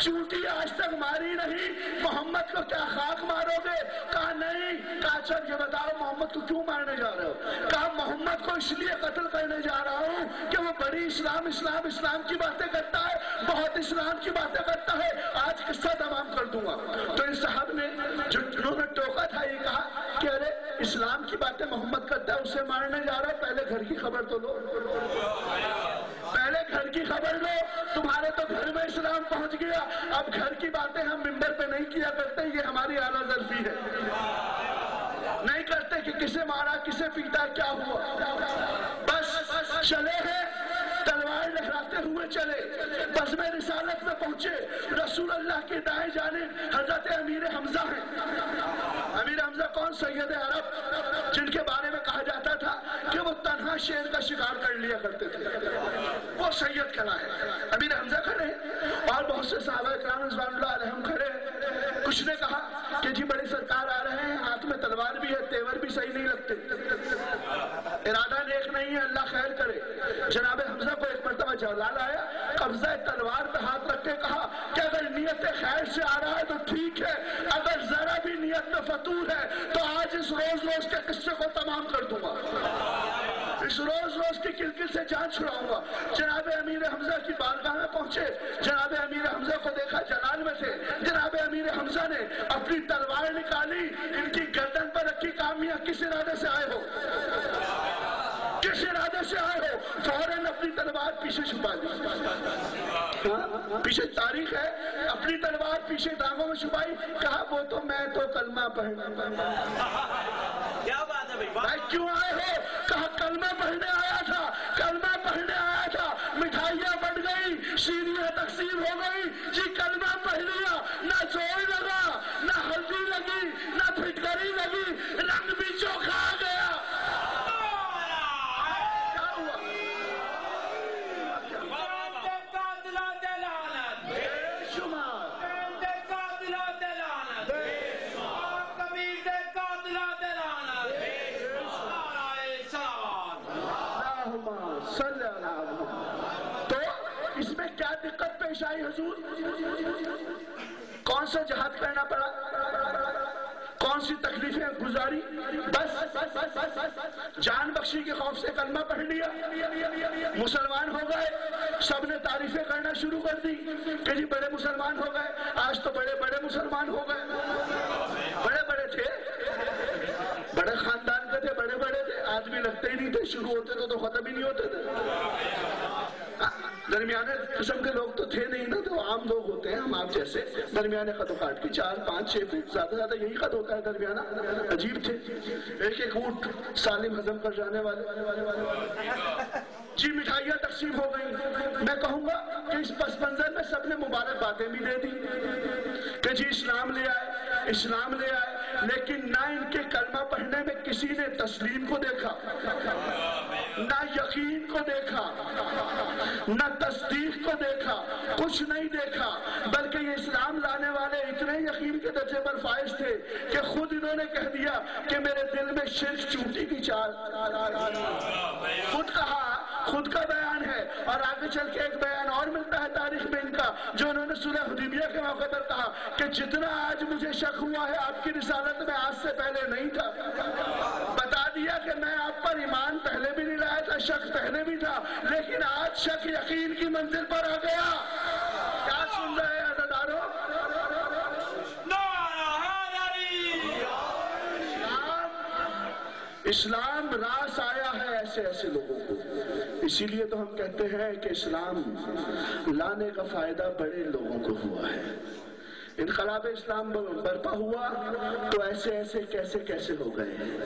چوٹی آج تک ماری نہیں، محمد کو کیا خاک مارو گے؟ کہا نہیں، کہا اچھا یہ بتاؤ محمد کو کیوں مارنے جا رہے ہو؟ کہا محمد کو اس لیے قتل کرنے جا رہا ہوں کہ وہ بڑی اسلام کی باتیں کرتا ہے، بہت اسلام کی باتیں کرتا ہے، آج قصہ تمام کر دوں گا۔ تو ان صاحب نے جنہوں نے ٹوکا تھا یہ کہا کہ ارے اسلام کی باتیں محمد کرتا ہے، اسے مارنے جا رہا ہے، پہلے گھر کی خبر تو لو، پہلے گھر کی خبر لو، تمہارے تو گھر میں اسلام پہنچ گیا، اب گھر کی باتیں ہم ممبر پہ نہیں کیا کرتے، یہ ہماری اعلیٰ ظرفی ہے، نہیں کرتے کہ کسے مارا کسے پیٹا کیا ہوا، بس چلے ہیں تلوار لہراتے ہوئے چلے، بزم رسالت میں پہنچے، رسول اللہ کے دائیں جانب حضرت امیر حمزہ ہیں۔ امیر حمزہ کون؟ سید عرب، جن کے بارے میں کہا جاتا تھا کہ وہ تنہا شیر کا شکار کر لیا کرتے تھے، وہ سید کہنا ہے۔ امیر حمزہ کھڑے اور بہت سے صحابہ کرام رضوان اللہ علیہم کھڑے، کچھ نے کہا کہ جی بڑے سرکار آ رہے ہیں، ہاتھ میں تلوار بھی ہے، تیور بھی صحیح نہیں لگتے، ارادہ نیک نہیں ہے، اللہ خیر کرے۔ جناب حمزہ کو ایک مرتبہ جلال آیا، قبضہ تلوار پہ ہاتھ رکھ کے کہا کہ اگر نیت خیر سے آ رہا ہے تو ٹھیک ہے، اگر ذرا بھی نیت میں فتور ہے تو آج اس روز کے قصے کو تمام کر دوں گا، اس روز کی کلکل سے جان چھڑاؤں گا۔ جناب امیر حمزہ کی بارگاہ میں پہنچے، جناب امیر حمزہ کو دیکھا جلال میں تھے، جناب امیر حمزہ نے اپنی تلوار نکالی، ان کی گردن پر رکھی، کہا میاں کس ارادے سے آئے ہو؟ کس ارادے سے آئے ہو؟ فوراً اپنی تلوار پیچھے چھپا لی، پیچھے تاریخ ہے، اپنی تلوار پیچھے داغوں میں چھپائی، کہا وہ تو میں تو کلمہ پڑھنا۔ کیا بات ہے بھائی کیوں آئے ہو؟ کہا کلمہ پڑھنے آیا تھا، کلمہ پڑھنے آیا تھا، مٹھائیاں بن گئی، شیریاں تقسیم ہو گئی، جی کلمہ پڑھ لیا، نہ زور لگا، نہ ہلدی لگی، نہ پھٹکری لگی، رنگ بھی چوکھا آ گیا۔ تو اس میں کیا دقت پیش آئی حضور؟ کون سا جہاد کرنا پڑا؟ کون سی تکلیفیں گزاری؟ بس جان بخشی کے خوف سے کلمہ پڑھ لیا، مسلمان ہو گئے، سب نے تعریفیں کرنا شروع کر دی کہ جی بڑے مسلمان ہو گئے، آج تو بڑے بڑے مسلمان ہو گئے، بڑے بڑے تھے، بڑے خاندان کے تھے، بڑے بڑے تھے، آدمی لگتے ہی نہیں تھے، شروع ہوتے تو ختم ہی نہیں ہوتے تھے، درمیانے قسم کے لوگ تو تھے نہیں نا، تو عام لوگ ہوتے ہیں، ہم آپ جیسے درمیانے قد و کاٹ کی 4, 5, 6 فٹ زیادہ یہی قد ہوتا ہے درمیانہ. عجیب تھے, ایک اونٹ سالم ہضم کر جانے والے. جی مٹھائیاں تقسیم ہو گئی. میں کہوں گا کہ اس پس منظر میں سب نے مبارک باتیں بھی دے دی کہ جی اسلام لے آئے, لیکن نہ ان کے کلمہ پڑھنے میں کسی نے تسلیم کو دیکھا, نہ یقین کو دیکھا, نہ تصدیق کو دیکھا, کچھ نہیں دیکھا. بلکہ یہ اسلام لانے والے اتنے یقین کے درجے پر فائز تھے کہ خود انہوں نے کہہ دیا کہ میرے دل میں شرک چونٹی کی چال. خود کہا, خود کا بیان ہے. اور آگے چل کے ایک بیان اور ملتا ہے تاریخ میں ان کا, جو انہوں نے صلح حدیبیہ کے موقع پر کہا کہ جتنا آج مجھے شک ہوا ہے آپ کی رسالت میں آج سے پہلے نہیں تھا. بتا دیا کہ میں آپ پر ایمان پہلے بھی نہیں لایا تھا, شک پہلے بھی تھا, لیکن آج شک یقین کی منزل پر آ گیا. کیا سن رہے ہیں عزیزانو؟ اسلام راس آیا ہے ایسے لوگوں کو. اسی لیے تو ہم کہتے ہیں کہ اسلام لانے کا فائدہ بڑے لوگوں کو ہوا ہے. انقلاب اسلام برپا ہوا تو ایسے کیسے ہو گئے ہیں,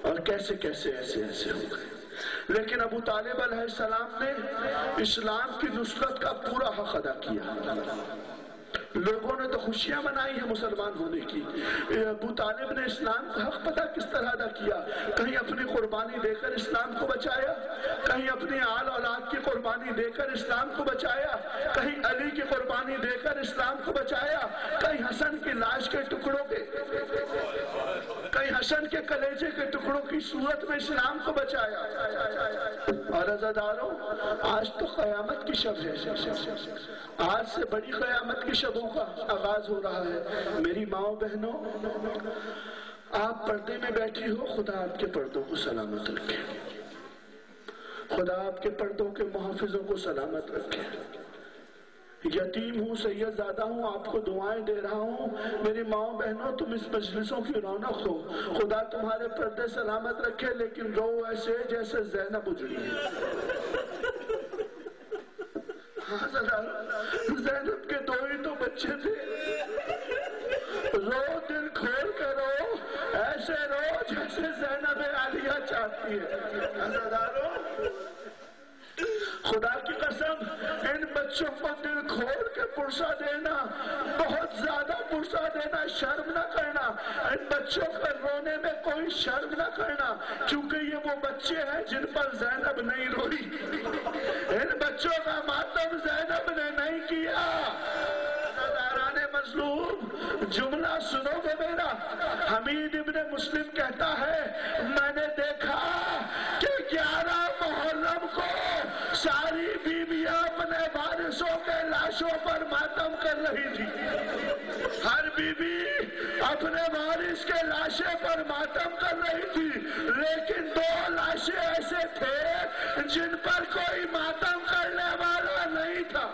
اور کیسے ایسے ہو گئے. لیکن ابو طالب علیہ السلام نے اسلام کی نصرت کا پورا حق ادا کیا. لوگوں نے تو خوشیاں منائی ہیں مسلمان ہونے کی. ابو طالب نے اسلام کا حق پتہ کس طرح ادا کیا. کہیں اپنی قربانی دے کر اسلام کو بچایا, کہیں اپنی آل اولاد کی قربانی دے کر اسلام کو بچایا, کہیں علی کی قربانی دے کر اسلام کو بچایا, کہیں حسن کی لاش کے ٹکڑوں کے, کہیں حسن کے کلیجے کے ٹکڑوں کی صورت میں اسلام کو بچایا. اور عزیزانو, آج تو قیامت کی شب ہے. آج سے بڑی قیامت کی شبوں کا آغاز ہو رہا ہے. میری ماؤں بہنوں, آپ پردے میں بیٹھی ہو, خدا آپ کے پردوں کو سلامت رکھے, خدا آپ کے پردوں کے محافظوں کو سلامت رکھے. یتیم ہوں, سید زادہ ہوں, آپ کو دعائیں دے رہا ہوں. میری ماؤں بہنوں, تم اس مجلسوں کی رونق ہو, خدا تمہارے پردے سلامت رکھے, لیکن رو ایسے جیسے زینب اجڑی ہے. زینب کے 2 ہی تو بچے تھے. رو, دل کھول کے رو, ایسے رو جیسے زینب عالیہ چاہتی ہے. خدا کی قسم, ان بچوں کو دل کھول کے پرسہ دینا, بہت زیادہ پرسہ دینا, شرم نہ کرنا. ان بچوں کا رونے میں کوئی شرم نہ کرنا, کیونکہ یہ وہ بچے ہیں جن پر زینب نہیں روئی. ان بچوں کا ماتم زینب نے نہیں کیا. مظلوم, جملہ سنو گے میرا. حمید ابن مسلم کہتا ہے, میں نے دیکھا کہ 11 محرم کو ساری بیویاں اپنے وارثوں کے لاشوں پر ماتم کر رہی تھی. ہر بیوی اپنے وارث کے لاشے پر ماتم کر رہی تھی, لیکن 2 لاشیں ایسے تھے جن پر کوئی ماتم کرنے والا نہیں تھا.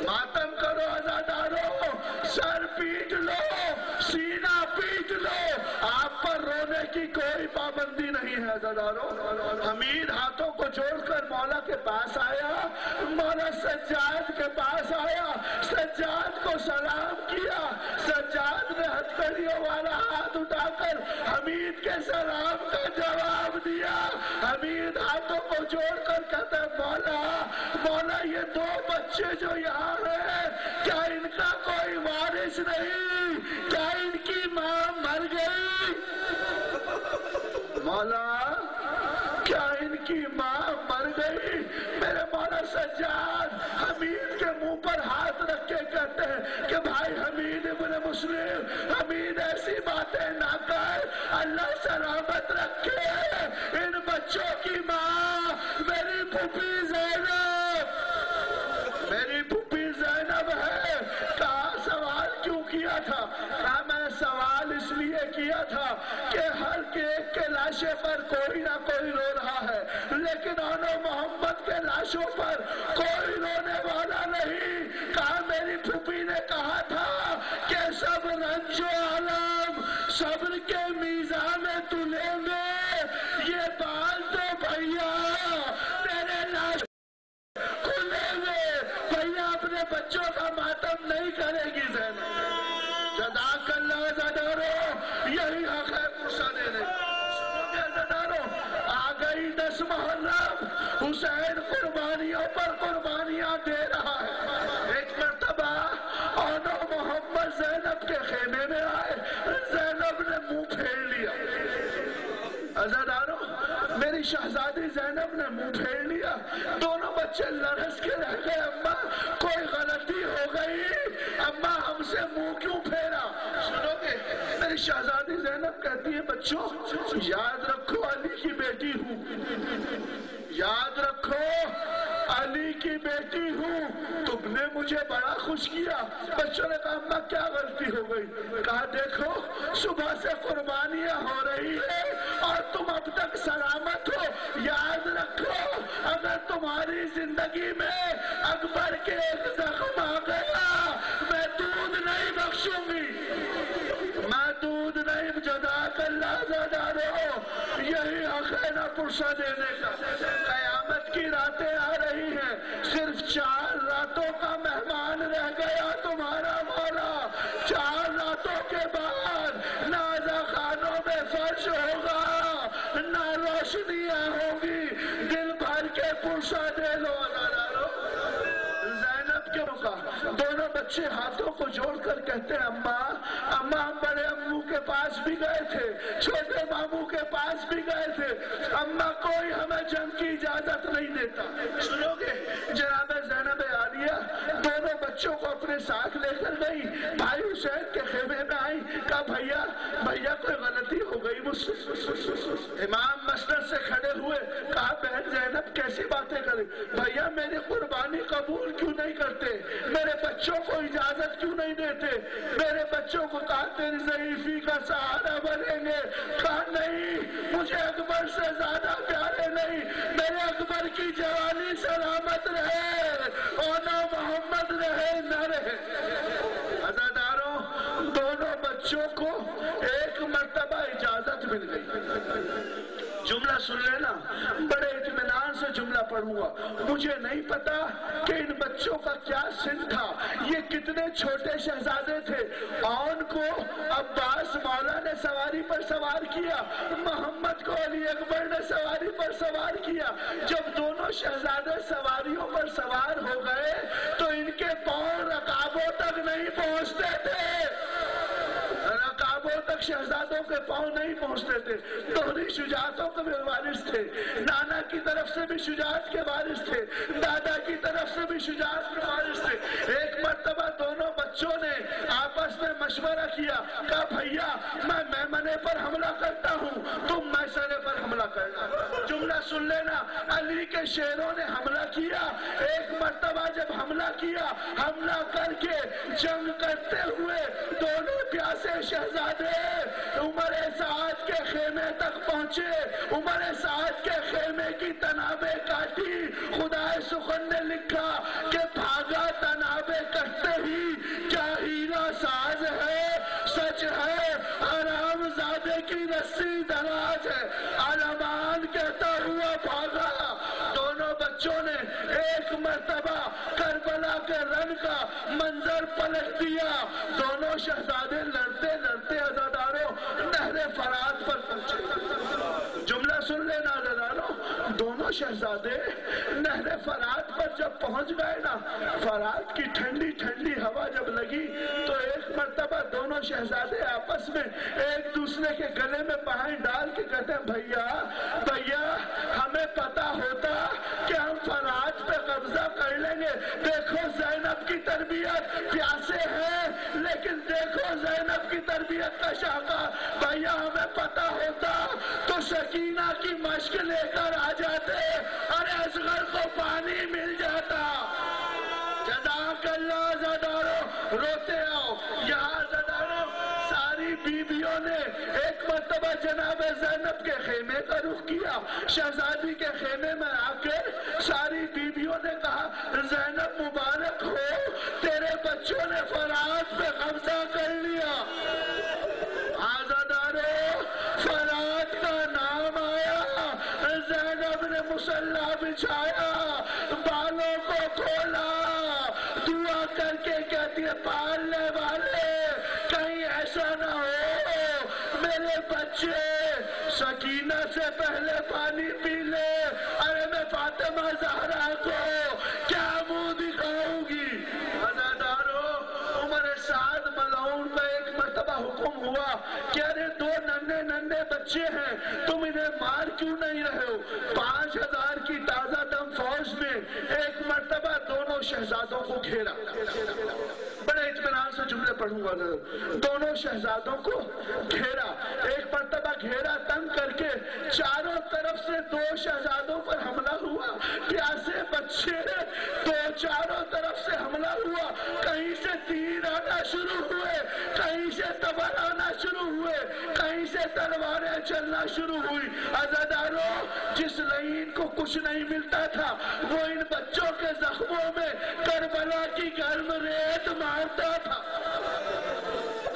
ماتم کرو عزادارو, سر پیٹ لو, سینہ پیٹ لو, آپ پر رونے کی کوئی پابندی نہیں ہے عزادارو. حمید ہاتھوں کو جوڑ کر مولا کے پاس آیا, مولا سجاد کے پاس آیا, سجاد کو سلام کیا. سجاد نے ہتھکڑیوں والا ہاتھ اٹھا کر حمید کے سلام کا جواب دیا. حمید ہاتھوں کو جوڑ کر کہتا ہے, مولا یہ 2 بچے جو یہاں ہیں, کیا ان کا کوئی وارث نہیں؟ کیا ان کی ماں مر گئی؟ مولا, کیا ان کی ماں مر گئی؟ میرے مولا سجاد حمید کے منہ پر ہاتھ رکھ کے کہتے ہیں کہ بھائی حمید ابن مسلم, حمید ایسی باتیں نہ کر, اللہ سلامت رکھے. ان بچوں کی ماں میری پھوپھی زینب ہے. کہا سوال کیوں کیا تھا؟ کہا میں سوال اس لیے کیا تھا کہ ہر ایک کے لاشے پر کوئی نہ کوئی رو رہا ہے, لیکن آنو محمد کے لاشوں پر کوئی رونے والا نہیں. کہا میری پھوپھی نے کہا تھا کہ سب رنج و عالم صبر کے میزان میں تلیں گے, یہ بال تو بھیا تیرے لاش کھلیں گے. بھیا اپنے بچوں کا ماتم نہیں 10 محرم حسین قربانیوں پر قربانیاں دے رہا ہے۔ ایک مرتبہ آنا محمد زینب کے خیمے میں آئے، زینب نے منہ پھیر لیا۔ عزادارو، میری شہزادی زینب نے منہ پھیر لیا۔ دونوں بچے لرز کے رہ گئے، اماں کوئی غلطی ہو گئی، اماں ہم سے منہ کیوں پھیرا؟ سنو گے، میری شہزادی زینب کہتی ہے بچوں یاد رکھو علی کی بیٹی ہوں، یاد رکھو علی کی بیٹی ہوں، تم نے مجھے بڑا خوش کیا۔ بچوں نے کہا اماں کیا غلطی ہو گئی؟ کہا دیکھو صبح سے قربانیاں ہو رہی ہیں اور تم اب تک سلامت ہو، یاد رکھو اگر تمہاری زندگی میں اکبر کے ایک زخم آ گیا میں دودھ نہیں بخشوں گی، میں دودھ نہیں۔ جزاک اللہ زادارو، یہی حق ہے نا پرسہ دینے کا۔ قیامت کی راتیں آ رہی ہیں، صرف 4 راتوں کا مہمان رہ گیا تمہارا مولا۔ 4 راتوں کے بعد نہ خانوں میں فرش ہوگا، نہ روشنیاں ہوگی، دل بھر کے پرسہ دے لو۔ زینب کے موقع دونوں بچے ہاتھوں کو جوڑ کر کہتے ہیں اماں ہم بڑے امو کے پاس بھی گئے تھے، چھوٹے ماموں کے پاس بھی گئے تھے، اماں کوئی ہمیں جنگ کی اجازت نہیں دیتا۔ سنو گے، جناب زینب عالیہ دونوں بچوں کو اپنے ساتھ لے کر گئی، بھائی حسین کے خیمے میں آئی، کہا بھیا کوئی غلطی ہو گئی مجھ سے۔ امام مسجد سے کھڑے ہوئے، کہا بہن زینب کیسی باتیں کریں، بھیا میری قربانی قبول کیوں نہیں کرتے، میرے بچوں کو اجازت کیوں نہیں دیتے، میرے بچوں کو کہا تیری ضعیفی کا سہارا بنیں گے، کہا نہیں مجھے اکبر سے زیادہ پیارے نہیں، میرے اکبر کی جوانی سلامت رہے اور نہ محمد رہے نہ رہے۔ عزاداروں، دونوں بچوں کو ایک مرتبہ اجازت مل گئی۔ جملہ سن لینا، بڑے اطمینان سے جملہ پڑھوں گا۔ مجھے نہیں پتا کہ ان بچوں کا کیا سن تھا، یہ کتنے چھوٹے شہزادے تھے۔ آن کو عباس مولا نے سواری پر سوار کیا، محمد کو علی اکبر نے سواری پر سوار کیا۔ جب دونوں شہزادے سواریوں پر سوار ہو گئے تو ان کے پاؤں رکابوں تک نہیں پہنچتے تھے، رکابوں تک شہزادوں کے پاؤں نہیں پہنچتے تھے۔ دوہری شجاعتوں کے بھی وارث تھے، نانا کی طرف سے بھی شجاعت کے وارث تھے، دادا کی طرف سے بھی شجاعت کے وارث تھے۔ ایک مرتبہ دونوں بچوں نے آپس میں مشورہ کیا، کہا بھیا میں میمنے پر حملہ کرتا ہوں، تم میسرے پر حملہ کرنا۔ جملہ سن لینا، علی کے شیروں نے حملہ کیا۔ ایک مرتبہ جب حملہ کیا، حملہ کر کے جنگ کرتے ہوئے دونوں پیاسے شہزادے عمر سعد کے خیمے تک پہنچے۔ عمر سعد کے خیمے کی تنابیں کاٹی، خدا سخن نے لکھا کہ بھاگا تنابیں کٹتے ہی، کیا ہیرا ساز ہے، سچ ہے حرام زادے کی رسی دراز ہے، علمان کہتا ہوا بھاگا۔ دونوں بچوں نے ایک مرتبہ کربلا کے رن کا منظر پلٹ دیا۔ دونوں شہزادے لڑتے لڑتے عزاداروں نہر فرات پر پہنچے۔ جملہ سن لینا عزاداروں، دونوں شہزادے نہر فرات پر جب پہنچ گئے نا، فرات کی ٹھنڈی ٹھنڈی ہوا جب لگی تو ایک مرتبہ دونوں شہزادے آپس میں ایک دوسرے کے گلے میں بہائیں ڈال کے کہتے ہیں بھیا ہمیں پتا ہوتا کہ ہم فرات پہ قبضہ کر لیں گے، دیکھو زینب کی تربیت، پیاسے ہیں لیکن دیکھو زینب کی تربیت کا شاہکار، بھیا ہمیں پتا ہوتا تو سکینہ کی مشق لے کر آ جاتے، ارے اصغر کو پانی مل جاتا۔ جزاک اللہ زدارو، روتے آؤ یہاں زدارو۔ ساری بیویوں نے ایک مرتبہ جناب زینب کے خیمے کا رخ کیا، شہزادی کے خیمے میں آ کے ساری بیویوں نے کہا زینب مبارک ہو، تیرے بچوں نے فرات پہ قبضہ کر لیا۔ فرات کا نام آیا، زینب نے مصلا بچھایا، بالوں کو کھولا، دعا کر کے کہتی ہے پالنے والے کہیں ایسا نہ ہو میرے بچے سکینہ سے پہلے پانی پی لے زہرا کو کیا منہ دکھاؤں گی؟ عزادارو عمر سعد ملعون کا ایک مرتبہ حکم ہوا کہ ارے دو ننھے ننھے بچے ہیں تم انہیں مار کیوں نہیں رہے ہو؟ 5000 کی تازہ دم فوج نے ایک مرتبہ دونوں شہزادوں کو گھیرا. بڑے اطمینان سے جملے پڑھوں گا. دونوں شہزادوں کو گھیرا، ایک مرتبہ گھیرا تنگ کر کے چاروں طرف سے دو شہزادوں پر حملہ ہوا. پیاسے بچے تو چاروں طرف سے حملہ ہوا. کہیں سے تیر آنا شروع ہوئے، کہیں سے تبر آنا شروع ہوئے، کہیں سے تلواریں چلنا شروع ہوئی. عزادارو جس لعین کو کچھ نہیں ملتا تھا وہ ان بچوں کے زخموں میں کربلا کی گرم ریت مارتا تھا.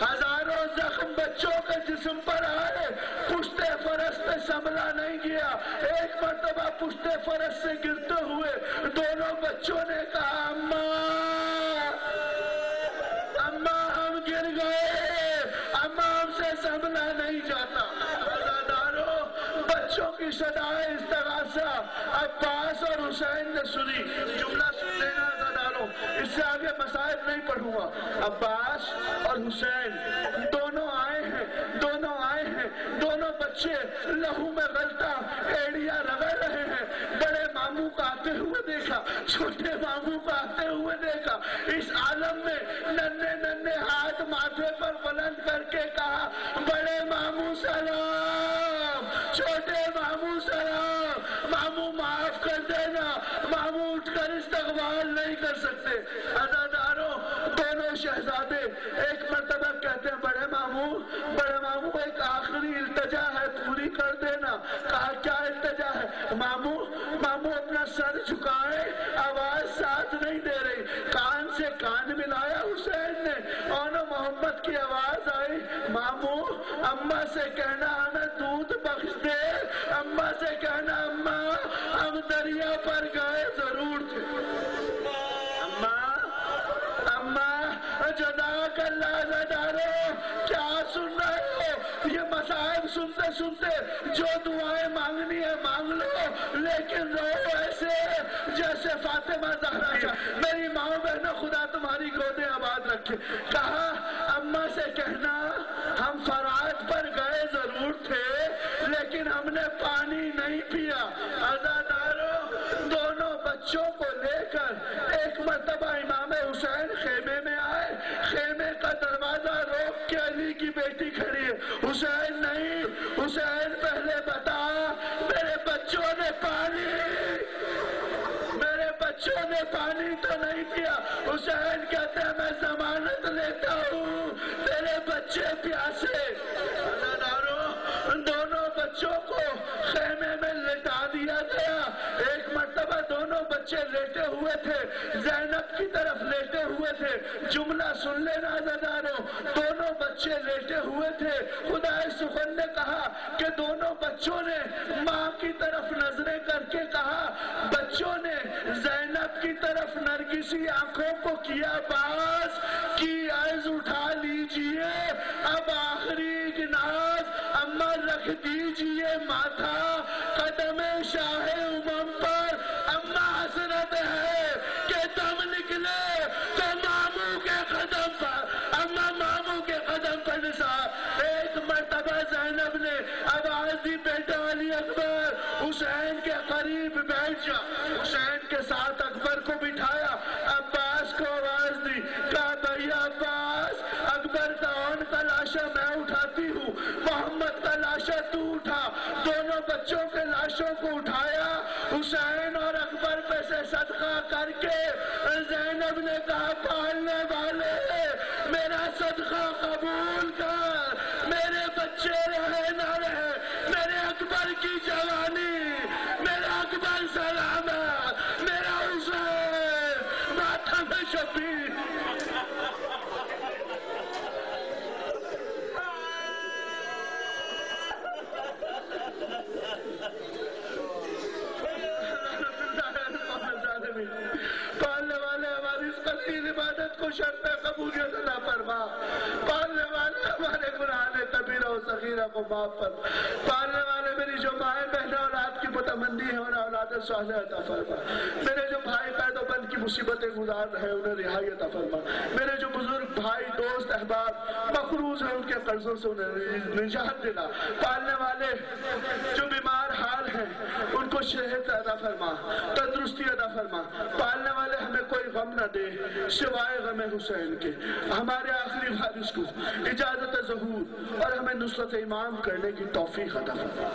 ہزاروں زخم بچوں کے جسم پر آئے، پشت فرس پہ سنبھلا نہیں گیا. ایک مرتبہ پشت فرس سے گرتے ہوئے دونوں بچوں نے کہا اماں اماں ہم گر گئے، اماں ہم سے سنبھلا نہیں جاتا. بچوں کی صدائے استغاثہ عباس اور حسین نے سنی. جملہ سن لینا عزادارو، اس سے آگے مسائل نہیں پڑھوں گا. عباس اور حسین دونوں آئے ہیں، دونوں بچے لہو میں غلطہ ایڑیاں رگڑ رہے ہیں. بڑے ماموں کو آتے ہوئے دیکھا، چھوٹے ماموں کو آتے ہوئے دیکھا. اس عالم میں ننھے ننھے ہاتھ ماتھے پر بلند کر کے کہا بڑے ماموں سلام، چھوٹے ماموں سلام. ماموں معاف کر دینا، ماموں اٹھ کر استقبال نہیں کر سکتے. عزادارو دونوں شہزادے ایک مرتبہ کہتے ہیں بڑے ماموں ایک آخری التجا ہے پوری کر دینا. کہا کیا التجا ہے؟ ماموں اپنا سر جھکائے، آواز ساتھ نہیں دے رہی. کان سے کان ملایا حسین نے اور محمد کی آواز آئی ماموں اماں سے کہنا ہمیں دودھ بخش دے، اماں سے کہنا اماں ہم دریا پر گئے ضرور تھے. اماں جزاک اللہ. عزادارو کیا سن رہے ہو؟ یہ مسائل سنتے سنتے جو دعائیں مانگنی ہے مانگ لو، لیکن رو ایسے جیسے فاطمہ زہرا. میری ماں بہنوں خدا تمہاری گودیں آباد رکھے. کہا اماں سے کہنا ہم فرات پر گئے ضرور تھے لیکن ہم نے پانی نہیں پیا. عزادارو دونوں بچوں کو لے کر ایک مرتبہ امام حسین خیمے میں آئے. خیمے کا دروازہ روک کے علی کی بیٹی کھڑی ہے. حسین نہیں، حسین پہلے بتا میرے بچوں نے پانی تو نہیں پیا. حسین کہتے ہیں میں ضمانت لیتا ہوں میرے بچے پیاسے. دونوں بچوں کو خیمے میں لٹا دیا گیا. ایک مرتبہ دونوں بچے لیٹے ہوئے تھے، زینب کی طرف لیٹے ہوئے تھے. جملہ سن لینا عزادارو، دونوں بچے لیٹے ہوئے تھے. خدا سخن نے کہا کہ دونوں بچوں نے ماں کی طرف نظریں کر کے کہا، بچوں نے زینب کی طرف نرگسی آنکھوں کو کیا باز کی عرض اٹھا لیجئے اب آخری گناز. اماں رکھ دیجئے ماتھا قدم شاہ امم پر. اماں حسرت ہے کہ دم نکلے تو ماموں کے قدم پر. اماں ماموں کے قدم پر نثار. ایک مرتبہ زینب نے آواز دی بیٹا علی اکبر حسین کے قریب بیٹھ جا. حسین کے ساتھ اکبر کو بٹھایا. عباس کو آواز دی، کہا بھیا عباس اکبر کا لاشا میں اٹھاتی ہوں، محمد کا لاشا تو اٹھا. دونوں بچوں کے لاشوں کو اٹھایا. حسین اور اکبر پہ سے صدقہ کر کے زینب نے کہا پالنے والے میرا صدقہ قبول کر، میرے بچے رہے نہ رہے، میرے اکبر کی جوانی، میرا اکبر سلامت، میرا حسین ماتم شبیر. پالنے والے ہماری اس قلیل عبادت کو شرط قبولیت عطا فرما. پالنے والے ہمارے گناہ کبیرہ و صغیرہ کو معاف فرما. پالنے والے میری جو مائیں بہنیں اولاد کی متمنی ہیں اور اولاد اولاد صالح عطا فرما، میرے جو بھائی قید و بند کی مصیبتیں گزار رہے انہیں رہائی عطا فرما، میرے جو بزرگ بھائی دوست احباب مقروض ہیں ان کے قرضوں سے انہیں نجات دلا، پالنے والے جو بیمار حال ہیں ان کو صحت عطا فرما، تندرستی عطا فرما، پالنے والے ہمیں کوئی غم نہ دے سوائے غم حسین کے، ہمارے آخری وارث کو اجازت ظہور اور ہمیں نصرت امام کرنے کی توفیق عطا فرما۔